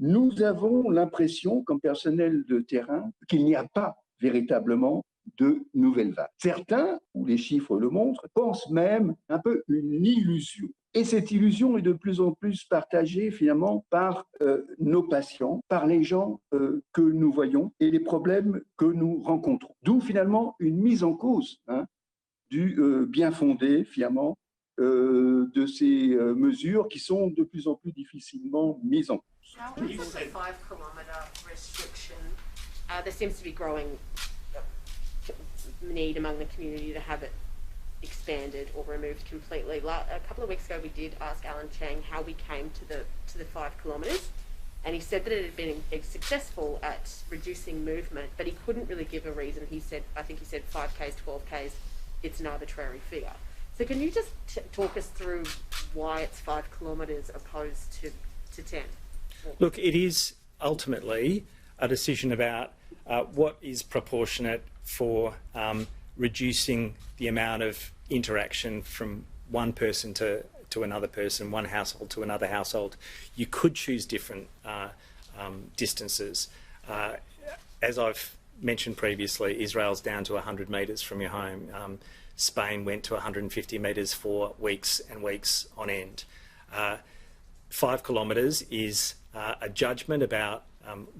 nous avons l'impression, comme personnel de terrain, qu'il n'y a pas véritablement de nouvelles vagues. Certains, où les chiffres le montrent, pensent même un peu une illusion. Et cette illusion est de plus en plus partagée finalement par nos patients, par les gens que nous voyons et les problèmes que nous rencontrons. D'où finalement une mise en cause du bien fondé finalement de ces mesures qui sont de plus en plus difficilement mises en cause. Now, with the 5-kilometre restriction, there seems to be growing need among the community to have it expanded or removed completely. A couple of weeks ago, we did ask Alan Chang how we came to the 5 kilometres, and he said that it had been successful at reducing movement, but he couldn't really give a reason. I think he said 5Ks, 12Ks, it's an arbitrary figure. So can you just talk us through why it's 5 kilometres opposed to 10? Look, it is ultimately a decision about what is proportionate for reducing the amount of interaction from one person to another person, one household to another household. You could choose different distances. As I've mentioned previously, Israel's down to 100 metres from your home. Spain went to 150 metres for weeks and weeks on end. 5 kilometres is a judgment about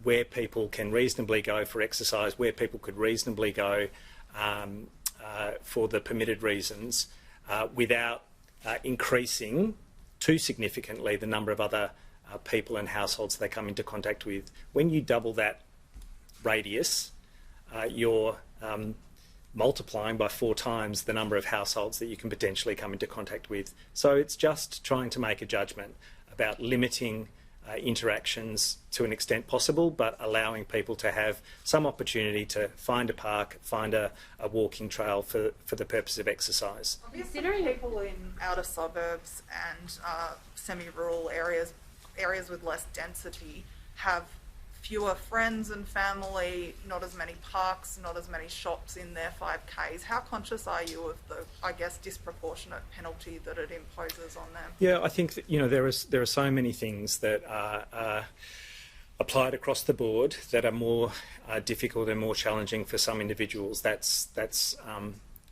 where people can reasonably go for exercise, where people could reasonably go for the permitted reasons without increasing too significantly the number of other people and households they come into contact with. When you double that radius, you're multiplying by 4 times the number of households that you can potentially come into contact with. So it's just trying to make a judgment about limiting interactions to an extent possible, but allowing people to have some opportunity to find a park, find a walking trail for the purpose of exercise. Considering people in outer suburbs and semi-rural areas with less density have fewer friends and family, not as many parks, not as many shops in their 5Ks. How conscious are you of the, I guess, disproportionate penalty that it imposes on them? Yeah, I think that, there are so many things that are applied across the board that are more difficult and more challenging for some individuals. That's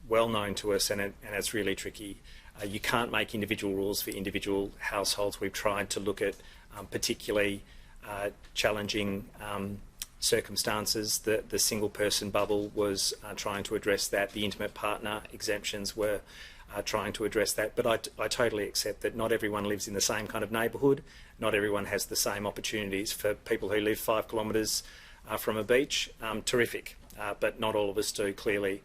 well known to us, and it's really tricky. You can't make individual rules for individual households. We've tried to look at particularly challenging circumstances. The single person bubble was trying to address that. The intimate partner exemptions were trying to address that. But I totally accept that not everyone lives in the same kind of neighbourhood. Not everyone has the same opportunities. For people who live 5 kilometres from a beach, terrific. But not all of us do, clearly.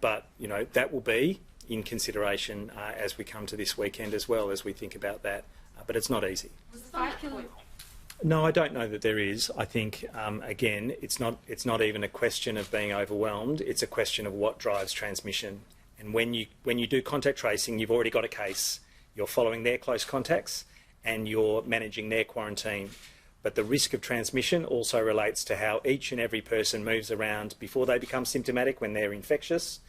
But that will be in consideration as we come to this weekend as well, as we think about that. But it's not easy. No, I don't know that there is. I think, again, it's not even a question of being overwhelmed. It's a question of what drives transmission. And when you do contact tracing, you've already got a case. You're following their close contacts and you're managing their quarantine. But the risk of transmission also relates to how each and every person moves around before they become symptomatic when they're infectious,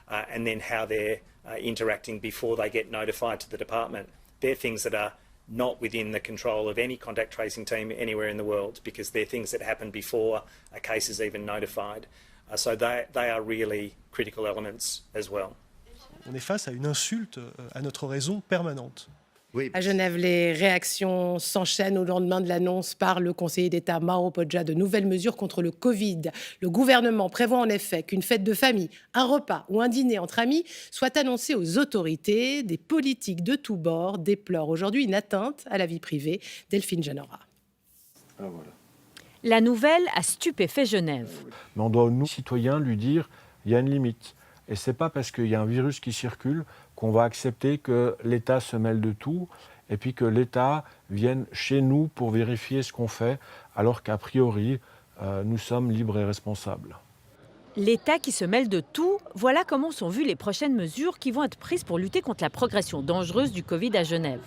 and then how they're interacting before they get notified to the department. They're things that are not within the control of any contact tracing team anywhere in the world, because they're things that happen before a case is even notified. So they are really critical elements as well. On est face à une insulte à notre raison permanente. Oui. À Genève, les réactions s'enchaînent au lendemain de l'annonce par le conseiller d'État Mauro Poggia de nouvelles mesures contre le Covid. Le gouvernement prévoit en effet qu'une fête de famille, un repas ou un dîner entre amis soit annoncé aux autorités. Des politiques de tous bords déplorent aujourd'hui une atteinte à la vie privée. Delphine Genora. Ah, voilà. La nouvelle a stupéfait Genève. Mais on doit, nous, citoyens, lui dire il y a une limite. Et ce n'est pas parce qu'il y a un virus qui circule qu'on va accepter que l'État se mêle de tout et puis que l'État vienne chez nous pour vérifier ce qu'on fait, alors qu'a priori, nous sommes libres et responsables. L'État qui se mêle de tout, voilà comment sont vues les prochaines mesures qui vont être prises pour lutter contre la progression dangereuse du Covid à Genève.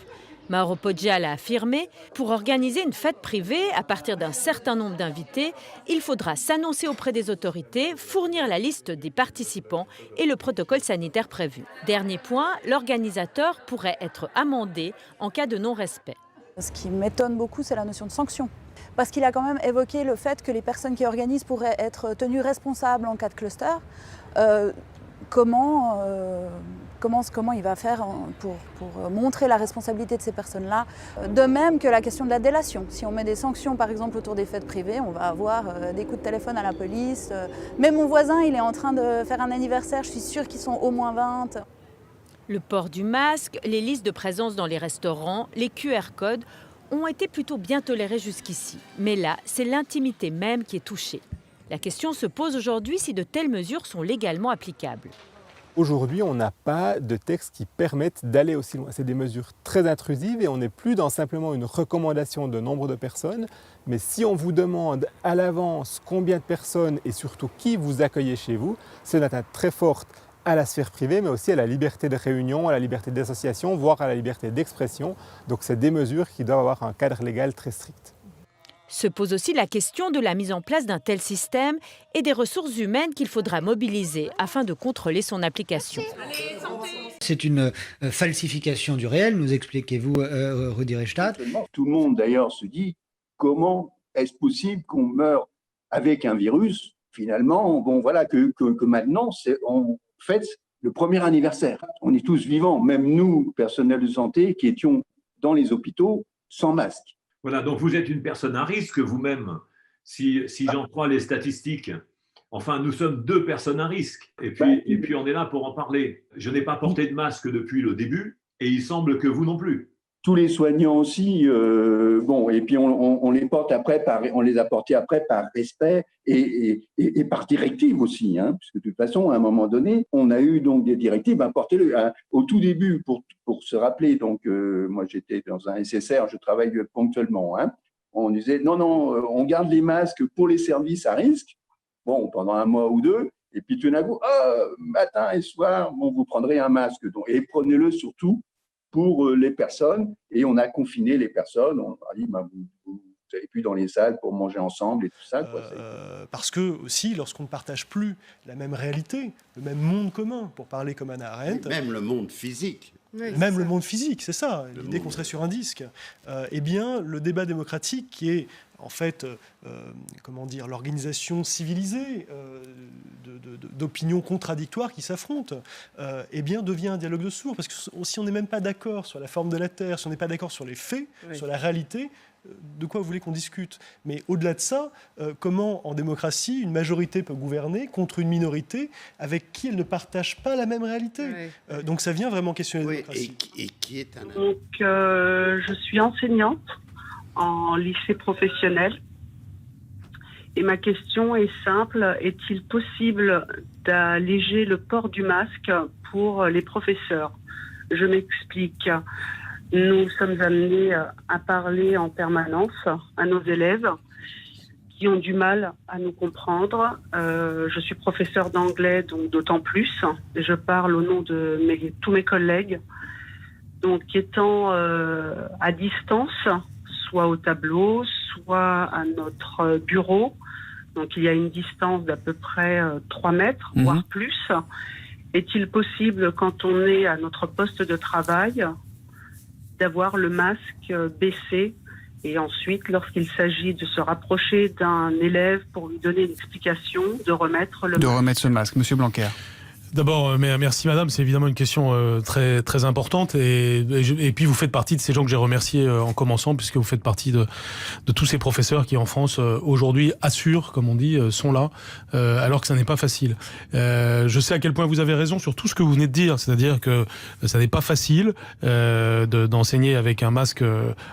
Mauro Poggia l'a affirmé, pour organiser une fête privée à partir d'un certain nombre d'invités, il faudra s'annoncer auprès des autorités, fournir la liste des participants et le protocole sanitaire prévu. Dernier point, l'organisateur pourrait être amendé en cas de non-respect. Ce qui m'étonne beaucoup, c'est la notion de sanction. parce qu'il a quand même évoqué le fait que les personnes qui organisent pourraient être tenues responsables en cas de cluster. Comment il va faire pour montrer la responsabilité de ces personnes-là. De même que la question de la délation. Si on met des sanctions, par exemple, autour des fêtes privées, on va avoir des coups de téléphone à la police. Mais mon voisin, il est en train de faire un anniversaire, je suis sûre qu'ils sont au moins 20. Le port du masque, les listes de présence dans les restaurants, les QR codes ont été plutôt bien tolérés jusqu'ici. Mais là, c'est l'intimité même qui est touchée. La question se pose aujourd'hui si de telles mesures sont légalement applicables. Aujourd'hui, on n'a pas de textes qui permettent d'aller aussi loin. C'est des mesures très intrusives et on n'est plus dans simplement une recommandation de nombre de personnes. Mais si on vous demande à l'avance combien de personnes et surtout qui vous accueillez chez vous, c'est une atteinte très forte à la sphère privée, mais aussi à la liberté de réunion, à la liberté d'association, voire à la liberté d'expression. Donc c'est des mesures qui doivent avoir un cadre légal très strict. Se pose aussi la question de la mise en place d'un tel système et des ressources humaines qu'il faudra mobiliser afin de contrôler son application. C'est une falsification du réel, nous expliquez-vous, Rudi Reichstadt. Tout le monde d'ailleurs se dit comment est-ce possible qu'on meure avec un virus, finalement, bon voilà, que maintenant on fête le premier anniversaire. On est tous vivants, même nous, personnels de santé, qui étions dans les hôpitaux sans masque. Voilà, donc vous êtes une personne à risque vous-même, si j'en crois les statistiques. Enfin, nous sommes 2 personnes à risque. Et puis on est là pour en parler. Je n'ai pas porté de masque depuis le début et il semble que vous non plus. Tous les soignants aussi, et puis on les porte après on les a portés après par respect et par directive aussi, puisque de toute façon, à un moment donné, on a eu donc des directives, portez-le. Au tout début, pour se rappeler, donc moi j'étais dans un SSR, je travaille ponctuellement, on disait non, on garde les masques pour les services à risque, pendant 1 mois ou 2, et puis tout d'un coup, matin et soir, vous prendrez un masque, et prenez-le surtout pour les personnes, et on a confiné les personnes, on a dit, vous n'allez plus dans les salles pour manger ensemble et tout ça. Parce que aussi, lorsqu'on ne partage plus la même réalité, le même monde commun, pour parler comme Hannah Arendt. Même le monde physique. Oui, même le monde physique, c'est ça, l'idée qu'on serait sur un disque. Le débat démocratique qui est en fait, l'organisation civilisée d'opinions contradictoires qui s'affrontent, devient un dialogue de sourds. Parce que si on n'est même pas d'accord sur la forme de la Terre, si on n'est pas d'accord sur les faits, sur la réalité, de quoi vous voulez qu'on discute? Mais au-delà de ça, comment en démocratie une majorité peut gouverner contre une minorité avec qui elle ne partage pas la même réalité? Donc ça vient vraiment questionner la démocratie. Et qui est un... Donc je suis enseignante en lycée professionnel. Et ma question est simple, est-il possible d'alléger le port du masque pour les professeurs? Je m'explique. Nous sommes amenés à parler en permanence à nos élèves qui ont du mal à nous comprendre. Je suis professeure d'anglais, donc d'autant plus. Je parle au nom de tous mes collègues. Donc étant à distance, soit au tableau, soit à notre bureau. Donc il y a une distance d'à peu près 3 mètres, voire plus. Est-il possible, quand on est à notre poste de travail, d'avoir le masque baissé et ensuite, lorsqu'il s'agit de se rapprocher d'un élève pour lui donner une explication, de remettre le masque? De remettre ce masque, Monsieur Blanquer. D'abord, merci madame, c'est évidemment une question très, très importante et puis vous faites partie de ces gens que j'ai remerciés en commençant, puisque vous faites partie de tous ces professeurs qui en France aujourd'hui assurent, comme on dit, sont là, alors que ça n'est pas facile. Je sais à quel point vous avez raison sur tout ce que vous venez de dire, c'est-à-dire que ça n'est pas facile d'enseigner avec un masque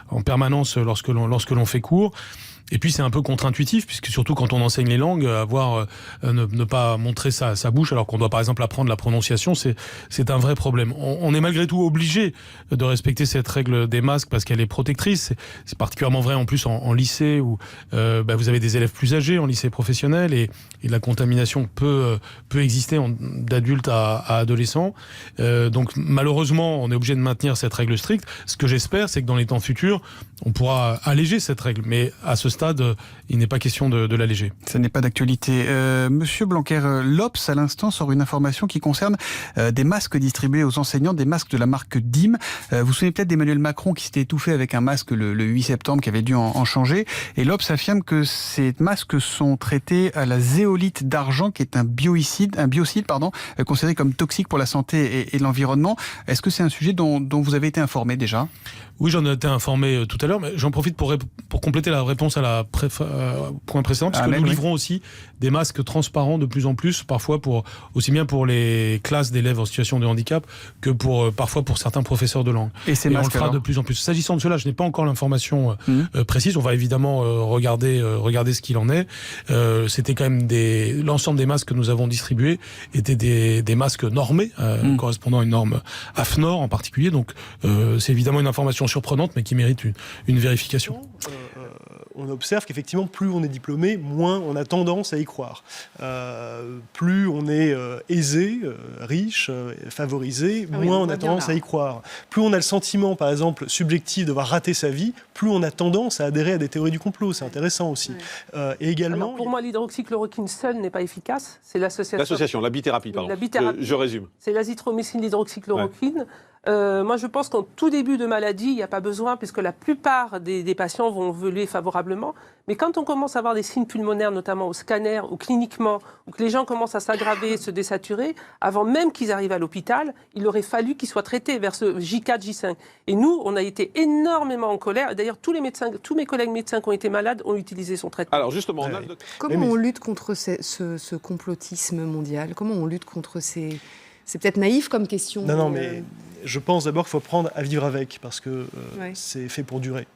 en permanence lorsque l'on fait cours. Et puis c'est un peu contre-intuitif, puisque surtout quand on enseigne les langues, ne pas montrer sa bouche alors qu'on doit par exemple apprendre la prononciation, c'est un vrai problème. On est malgré tout obligé de respecter cette règle des masques parce qu'elle est protectrice. C'est particulièrement vrai en plus en lycée où vous avez des élèves plus âgés en lycée professionnel et la contamination peut exister d'adultes à adolescents. Donc malheureusement, on est obligé de maintenir cette règle stricte. Ce que j'espère, c'est que dans les temps futurs, on pourra alléger cette règle. Mais à ce stade, stade, il n'est pas question de l'alléger. Ça n'est pas d'actualité. Monsieur Blanquer, l'Obs, à l'instant, sort une information qui concerne des masques distribués aux enseignants, des masques de la marque DIM. Vous vous souvenez peut-être d'Emmanuel Macron qui s'était étouffé avec un masque le 8 septembre, qui avait dû en changer. Et l'Obs affirme que ces masques sont traités à la zéolite d'argent, qui est un biocide, considéré comme toxique pour la santé et l'environnement. Est-ce que c'est un sujet dont vous avez été informé déjà ? Oui, j'en ai été informé tout à l'heure, mais j'en profite pour compléter la réponse à point précédent, parce que nous livrons aussi des masques transparents de plus en plus, parfois aussi bien pour les classes d'élèves en situation de handicap que parfois pour certains professeurs de langue. Et ces masques, on le fera de plus en plus. S'agissant de cela, je n'ai pas encore l'information précise. On va évidemment regarder ce qu'il en est. C'était quand même l'ensemble des masques que nous avons distribués étaient des masques normés, correspondant à une norme AFNOR en particulier. Donc c'est évidemment une information surprenante, mais qui mérite une vérification. On observe qu'effectivement, plus on est diplômé, moins on a tendance à y croire. Plus on est aisé, riche, favorisé, moins on a tendance à y croire. Plus on a le sentiment, par exemple, subjectif d'avoir raté sa vie, plus on a tendance à adhérer à des théories du complot. C'est intéressant aussi. Et également... Alors, pour moi, l'hydroxychloroquine seule n'est pas efficace. C'est l'association... la bithérapie, pardon. La bithérapie. Je résume. C'est l'azithromycine, l'hydroxychloroquine. Moi, je pense qu'en tout début de maladie, il n'y a pas besoin, puisque la plupart des patients vont évoluer favorablement. Mais quand on commence à avoir des signes pulmonaires, notamment au scanner ou cliniquement, ou que les gens commencent à s'aggraver, se désaturer, avant même qu'ils arrivent à l'hôpital, il aurait fallu qu'ils soient traités vers ce J4, J5. Et nous, on a été énormément en colère. D'ailleurs, tous mes collègues médecins qui ont été malades ont utilisé son traitement. Alors justement, comment on lutte contre ce complotisme mondial ? Comment on lutte contre ces... C'est peut-être naïf comme question. Non, mais je pense d'abord qu'il faut apprendre à vivre avec, parce que c'est fait pour durer.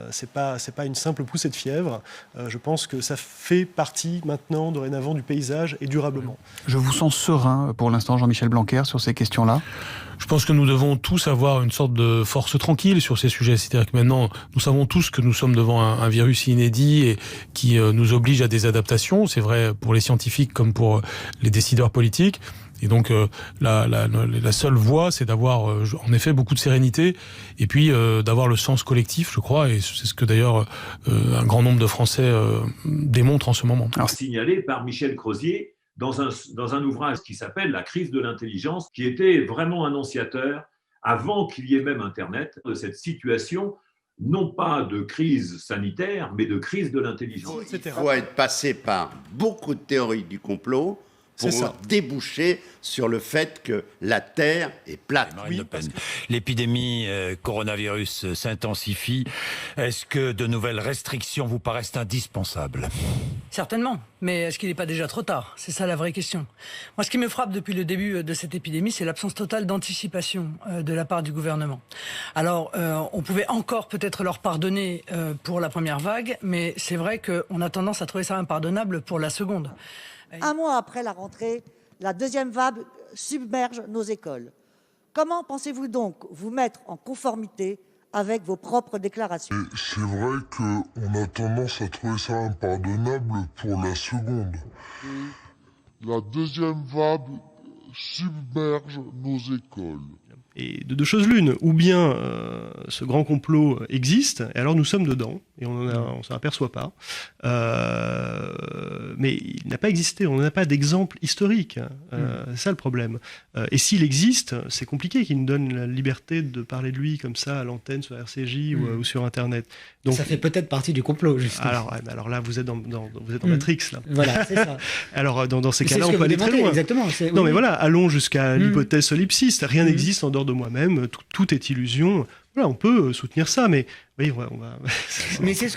C'est pas une simple poussée de fièvre. Je pense que ça fait partie maintenant, dorénavant, du paysage et durablement. Je vous sens serein pour l'instant, Jean-Michel Blanquer, sur ces questions-là. Je pense que nous devons tous avoir une sorte de force tranquille sur ces sujets. C'est-à-dire que maintenant, nous savons tous que nous sommes devant un virus inédit et qui nous oblige à des adaptations. C'est vrai pour les scientifiques comme pour les décideurs politiques. Et donc la seule voie, c'est d'avoir en effet beaucoup de sérénité et puis d'avoir le sens collectif, je crois, et c'est ce que d'ailleurs un grand nombre de Français démontrent en ce moment. Signalé par Michel Crozier dans un ouvrage qui s'appelle « La crise de l'intelligence », qui était vraiment annonciateur, avant qu'il y ait même Internet, de cette situation, non pas de crise sanitaire, mais de crise de l'intelligence. Il faut être passé par beaucoup de théories du complot pour déboucher sur le fait que la Terre est plate. Marine Le Pen. L'épidémie coronavirus s'intensifie. Est-ce que de nouvelles restrictions vous paraissent indispensables ? Certainement, mais est-ce qu'il n'est pas déjà trop tard ? C'est ça la vraie question. Moi, ce qui me frappe depuis le début de cette épidémie, c'est l'absence totale d'anticipation de la part du gouvernement. Alors, on pouvait encore peut-être leur pardonner pour la première vague, mais c'est vrai qu'on a tendance à trouver ça impardonnable pour la seconde. Un mois après la rentrée, la deuxième vague submerge nos écoles. Comment pensez-vous donc vous mettre en conformité avec vos propres déclarations ? C'est vrai qu'on a tendance à trouver ça impardonnable pour la seconde. La deuxième vague submerge nos écoles. Et de deux choses l'une, ou bien ce grand complot existe, et alors nous sommes dedans, et on ne s'en aperçoit pas, mais il n'a pas existé, on n'a pas d'exemple historique, c'est ça le problème. Et s'il existe, c'est compliqué qu'il nous donne la liberté de parler de lui comme ça à l'antenne, sur RCJ ou sur Internet. Donc, ça fait peut-être partie du complot, justement. Alors là, vous êtes dans Matrix, là. Voilà, c'est ça. Alors dans ces cas-là, on peut aller très loin. Exactement. Non, mais voilà, allons jusqu'à l'hypothèse solipsiste. Rien n'existe en dehors de moi-même, tout est illusion. Voilà, on peut soutenir ça, mais oui, on va...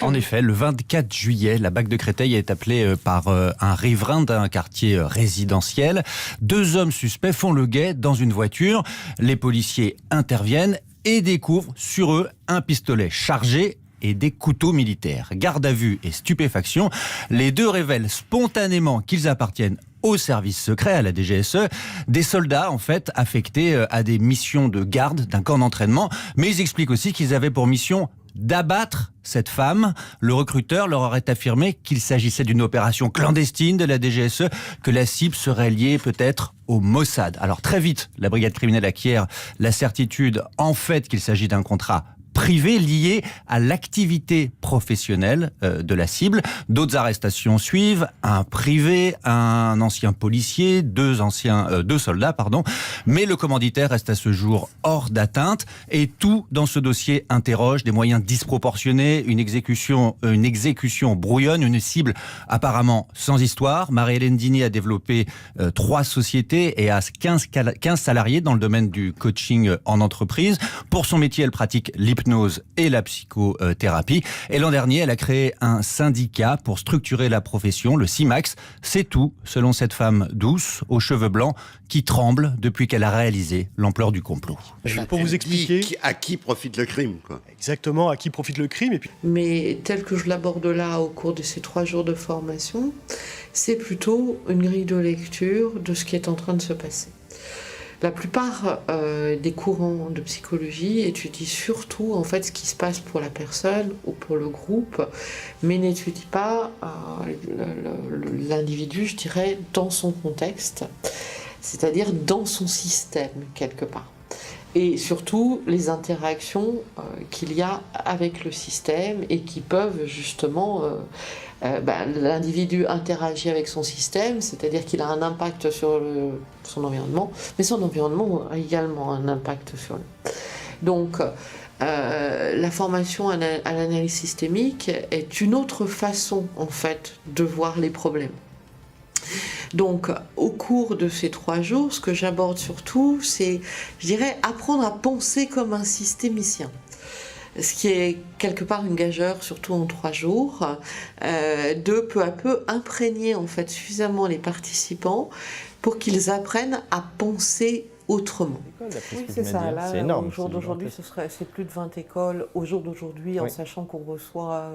En effet, le 24 juillet, la BAC de Créteil est appelée par un riverain d'un quartier résidentiel. 2 hommes suspects font le guet dans une voiture. Les policiers interviennent et découvrent sur eux un pistolet chargé et des couteaux militaires. Garde à vue et stupéfaction, les deux révèlent spontanément qu'ils appartiennent au service secret, à la DGSE, des soldats en fait affectés à des missions de garde d'un camp d'entraînement, mais ils expliquent aussi qu'ils avaient pour mission d'abattre cette femme. Le recruteur leur aurait affirmé qu'il s'agissait d'une opération clandestine de la DGSE, que la cible serait liée peut-être au Mossad. Alors très vite, la brigade criminelle acquiert la certitude en fait qu'il s'agit d'un contrat privés liés à l'activité professionnelle de la cible. D'autres arrestations suivent, un privé, un ancien policier, deux soldats, mais le commanditaire reste à ce jour hors d'atteinte et tout dans ce dossier interroge des moyens disproportionnés, une exécution brouillonne, une cible apparemment sans histoire. Marie-Hélène Dinier a développé 3 sociétés et a 15 salariés dans le domaine du coaching en entreprise. Pour son métier, elle pratique l'hypnose et la psychothérapie. Et l'an dernier, elle a créé un syndicat pour structurer la profession, le CIMAX. C'est tout, selon cette femme douce, aux cheveux blancs, qui tremble depuis qu'elle a réalisé l'ampleur du complot. Pour vous expliquer... À qui profite le crime, quoi. Exactement, à qui profite le crime. Mais tel que je l'aborde là au cours de ces 3 jours de formation, c'est plutôt une grille de lecture de ce qui est en train de se passer. La plupart des courants de psychologie étudient surtout en fait ce qui se passe pour la personne ou pour le groupe, mais n'étudient pas l'individu, je dirais, dans son contexte, c'est-à-dire dans son système quelque part. Et surtout les interactions qu'il y a avec le système et qui peuvent justement... l'individu interagit avec son système, c'est-à-dire qu'il a un impact sur son environnement, mais son environnement a également un impact sur lui. Donc, la formation à l'analyse systémique est une autre façon, en fait, de voir les problèmes. Donc, au cours de ces 3 jours, ce que j'aborde surtout, c'est, je dirais, apprendre à penser comme un systémicien. Ce qui est quelque part une gageure, surtout en 3 jours, de peu à peu imprégner en fait suffisamment les participants pour qu'ils apprennent à penser autrement. Oui, c'est ça. Là, c'est énorme. Au jour d'aujourd'hui, c'est plus de 20 écoles. Au jour d'aujourd'hui, en sachant qu'on reçoit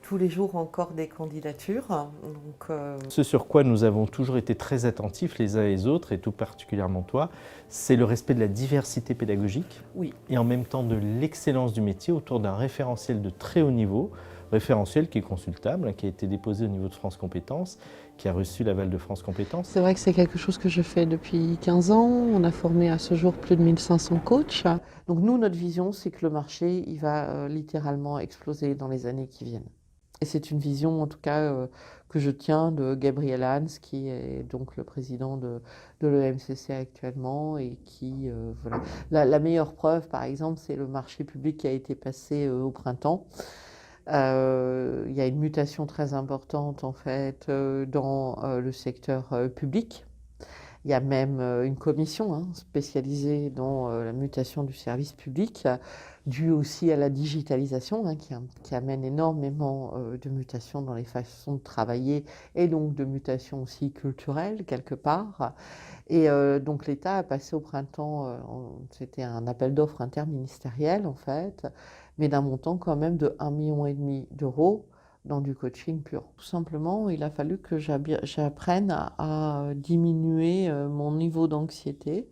tous les jours encore des candidatures. Donc, Ce sur quoi nous avons toujours été très attentifs les uns et les autres, et tout particulièrement toi, c'est le respect de la diversité pédagogique et en même temps de l'excellence du métier autour d'un référentiel de très haut niveau, référentiel qui est consultable, qui a été déposé au niveau de France Compétences, qui a reçu l'aval de France Compétences. C'est vrai que c'est quelque chose que je fais depuis 15 ans. On a formé à ce jour plus de 1500 coachs. Donc nous, notre vision, c'est que le marché, il va littéralement exploser dans les années qui viennent. Et c'est une vision, en tout cas, que je tiens de Gabriel Hans, qui est donc le président de l'EMCC actuellement, et qui, voilà. La meilleure preuve, par exemple, c'est le marché public qui a été passé au printemps. Il y a une mutation très importante en fait dans le secteur public. Il y a même une commission spécialisée dans la mutation du service public, due aussi à la digitalisation qui amène énormément de mutations dans les façons de travailler et donc de mutations aussi culturelles quelque part. Et donc l'État a passé au printemps, c'était un appel d'offres interministériel en fait, mais d'un montant quand même de 1,5 million d'euros dans du coaching pur. Tout simplement, il a fallu que j'apprenne à diminuer mon niveau d'anxiété,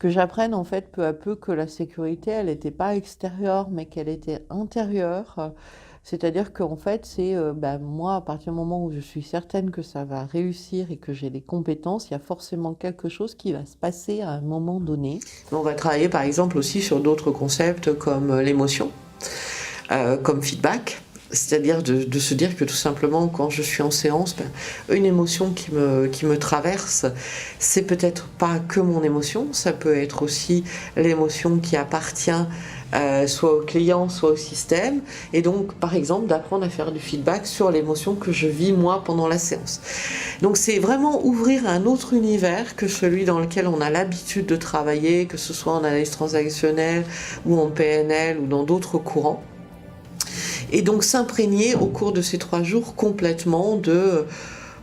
que j'apprenne en fait peu à peu que la sécurité, elle n'était pas extérieure, mais qu'elle était intérieure. C'est-à-dire qu'en fait, c'est moi, à partir du moment où je suis certaine que ça va réussir et que j'ai les compétences, il y a forcément quelque chose qui va se passer à un moment donné. On va travailler par exemple aussi sur d'autres concepts comme l'émotion, comme feedback. C'est-à-dire de se dire que tout simplement, quand je suis en séance, une émotion qui me traverse, c'est peut-être pas que mon émotion, ça peut être aussi l'émotion qui appartient soit au client, soit au système. Et donc, par exemple, d'apprendre à faire du feedback sur l'émotion que je vis moi pendant la séance. Donc, c'est vraiment ouvrir un autre univers que celui dans lequel on a l'habitude de travailler, que ce soit en analyse transactionnelle ou en PNL ou dans d'autres courants. Et donc s'imprégner au cours de ces 3 jours complètement de,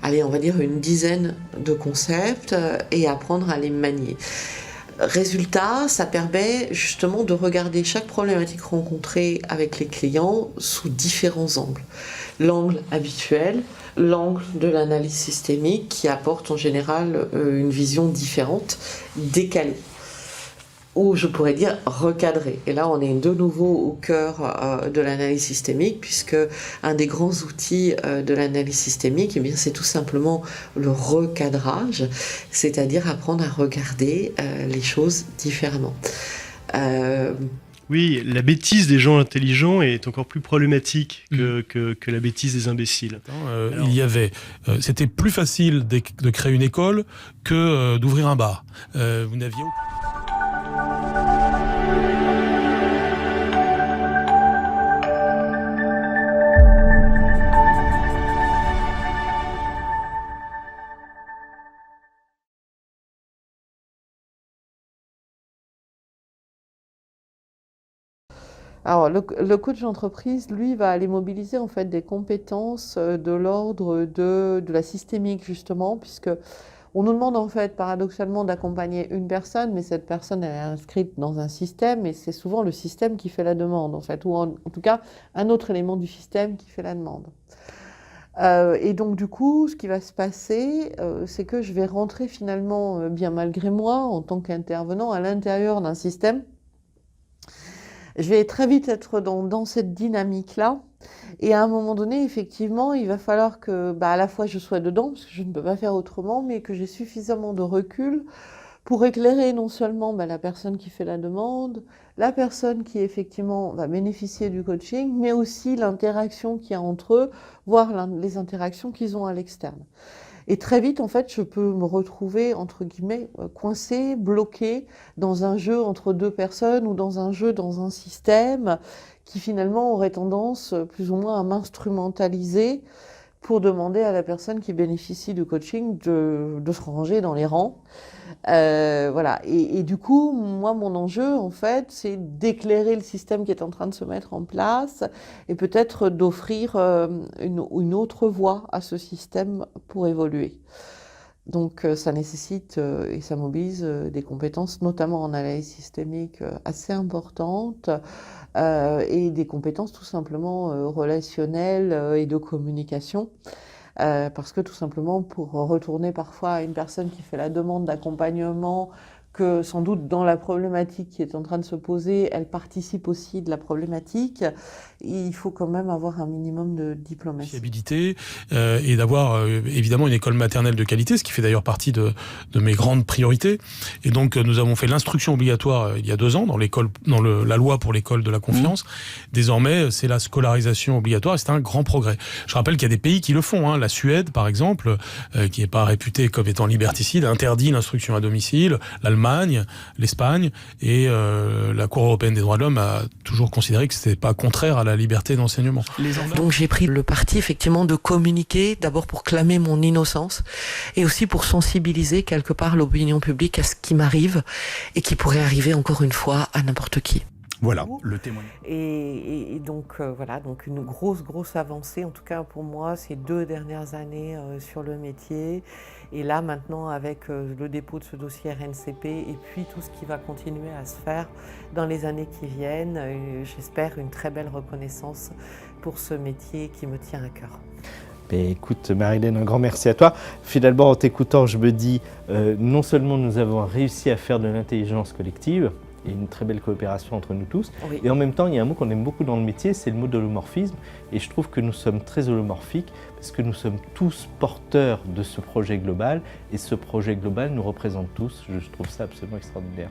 allez, on va dire une dizaine de concepts et apprendre à les manier. Résultat, ça permet justement de regarder chaque problématique rencontrée avec les clients sous différents angles. L'angle habituel, l'angle de l'analyse systémique qui apporte en général une vision différente, décalée. Ou je pourrais dire recadrer. Et là, on est de nouveau au cœur de l'analyse systémique, puisque un des grands outils de l'analyse systémique, eh bien, c'est tout simplement le recadrage, c'est-à-dire apprendre à regarder les choses différemment. Oui, la bêtise des gens intelligents est encore plus problématique que la bêtise des imbéciles. C'était plus facile de créer une école que d'ouvrir un bar. Vous n'aviez Alors, le coach d'entreprise, lui, va aller mobiliser en fait des compétences de l'ordre de la systémique, justement, puisque on nous demande en fait paradoxalement d'accompagner une personne, mais cette personne elle est inscrite dans un système, et c'est souvent le système qui fait la demande, en fait, ou en tout cas un autre élément du système qui fait la demande. Et donc du coup, ce qui va se passer, c'est que je vais rentrer finalement, bien malgré moi, en tant qu'intervenant à l'intérieur d'un système. Je vais très vite être dans cette dynamique-là. Et à un moment donné, effectivement, il va falloir que à la fois je sois dedans, parce que je ne peux pas faire autrement, mais que j'ai suffisamment de recul pour éclairer non seulement la personne qui fait la demande, la personne qui effectivement va bénéficier du coaching, mais aussi l'interaction qu'il y a entre eux, voire les interactions qu'ils ont à l'externe. Et très vite, en fait, je peux me retrouver, entre guillemets, coincée, bloquée dans un jeu entre deux personnes ou dans un jeu dans un système qui finalement aurait tendance plus ou moins à m'instrumentaliser pour demander à la personne qui bénéficie du coaching de se ranger dans les rangs. Voilà. Et du coup, moi, mon enjeu, en fait, c'est d'éclairer le système qui est en train de se mettre en place et peut-être d'offrir une autre voie à ce système pour évoluer. Donc, ça nécessite et ça mobilise des compétences, notamment en analyse systémique, assez importantes, et des compétences tout simplement relationnelles et de communication. Parce que tout simplement, pour retourner parfois à une personne qui fait la demande d'accompagnement, que sans doute dans la problématique qui est en train de se poser, elle participe aussi de la problématique, il faut quand même avoir un minimum de diplomatie. Fiabilité et d'avoir évidemment une école maternelle de qualité, ce qui fait d'ailleurs partie de mes grandes priorités. Et donc nous avons fait l'instruction obligatoire il y a 2 ans dans la loi pour l'école de la confiance. Désormais, c'est la scolarisation obligatoire et c'est un grand progrès. Je rappelle qu'il y a des pays qui le font. La Suède, par exemple, qui n'est pas réputée comme étant liberticide, interdit l'instruction à domicile. L'Allemagne, l'Espagne et la Cour européenne des droits de l'homme a toujours considéré que c'était pas contraire à la liberté d'enseignement. Donc j'ai pris le parti effectivement de communiquer, d'abord pour clamer mon innocence et aussi pour sensibiliser quelque part l'opinion publique à ce qui m'arrive et qui pourrait arriver encore une fois à n'importe qui. Voilà, le témoignage. Et donc voilà, donc une grosse avancée, en tout cas pour moi, ces 2 dernières années sur le métier. Et là maintenant avec le dépôt de ce dossier RNCP et puis tout ce qui va continuer à se faire dans les années qui viennent, j'espère une très belle reconnaissance pour ce métier qui me tient à cœur. Mais écoute Marie-Hélène, un grand merci à toi. Finalement en t'écoutant, je me dis, non seulement nous avons réussi à faire de l'intelligence collective, et une très belle coopération entre nous tous. Oui. Et en même temps, il y a un mot qu'on aime beaucoup dans le métier, c'est le mot de l'holomorphisme. Et je trouve que nous sommes très holomorphiques parce que nous sommes tous porteurs de ce projet global. Et ce projet global nous représente tous. Je trouve ça absolument extraordinaire.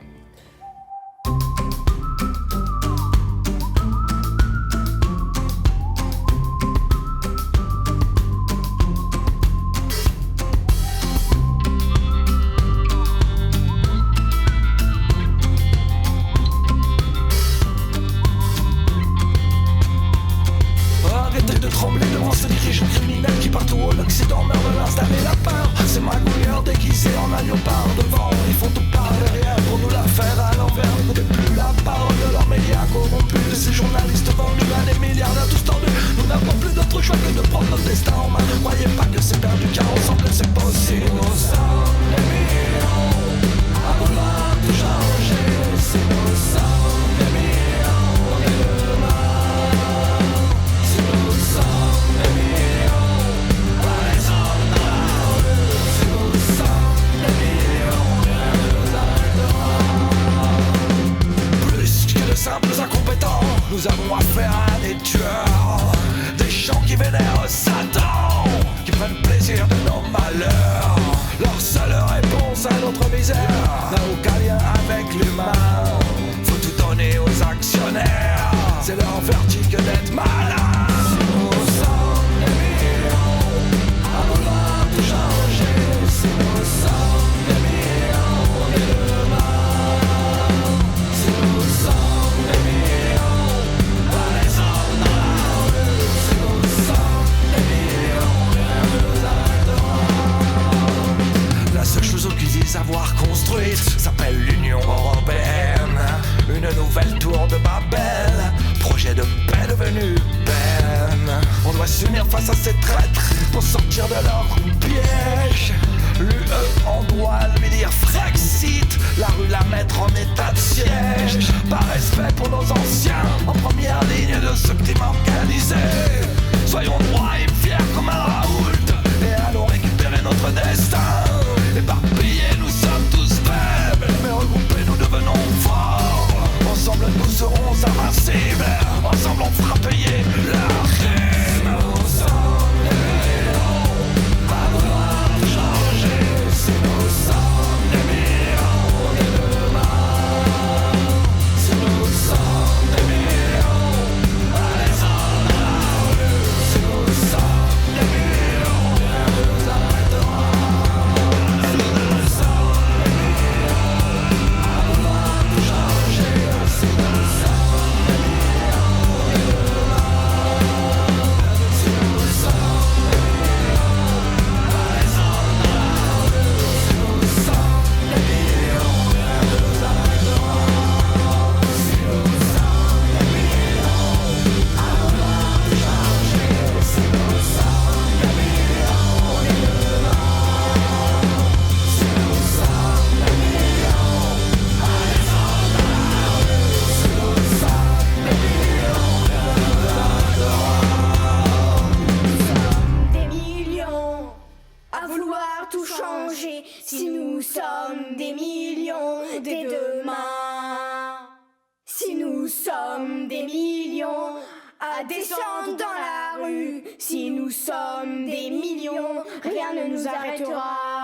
Nous avons affaire à des tueurs, des gens qui vénèrent Satan, qui prennent plaisir de nos malheurs. Leur seule réponse à notre misère n'a aucun lien avec l'humain. Faut tout donner aux actionnaires. c'est leur vertige d'être malade. Si nous sommes des millions à vouloir tout changer, si nous sommes des millions de demain, si nous sommes des millions à descendre dans la rue, si nous sommes des millions, rien ne nous arrêtera. La seule chose qu'ils disent avoir construite s'appelle l'Union Européenne. Une nouvelle tour de Babel, projet de paix devenu peine. On doit s'unir face à ces traîtres pour sortir de leur piège. L'UE, on doit lui dire Frexit, la rue la mettre en état de siège. Par respect pour nos anciens, en première ligne de ce crime organisé. Soyons droits et fiers comme un Raoult, et allons récupérer notre destin. Éparpillés, nous sommes tous faibles, mais regroupés, nous devenons forts. Ensemble, nous serons invincibles. Ensemble, on fera payer leur crime. Nous sommes des millions à vouloir changer. Si nous sommes des millions de demain, si nous sommes des millions à descendre dans la rue, si nous sommes des millions, rien ne nous arrêtera. Si nous sommes des millions à vouloir tout changer, si nous sommes des millions de demain, si nous sommes des millions à descendre dans la rue, si nous sommes des millions, rien ne nous arrêtera. Si nous sommes des millions à vouloir tout changer, si nous sommes des millions de demain, si nous sommes des millions à descendre dans la rue, si nous sommes des millions, rien ne nous arrêtera. Des millions à vouloir tout changer. Si nous sommes des millions dès demain, si nous sommes des millions à descendre dans la rue, si nous sommes des millions, rien ne nous arrêtera.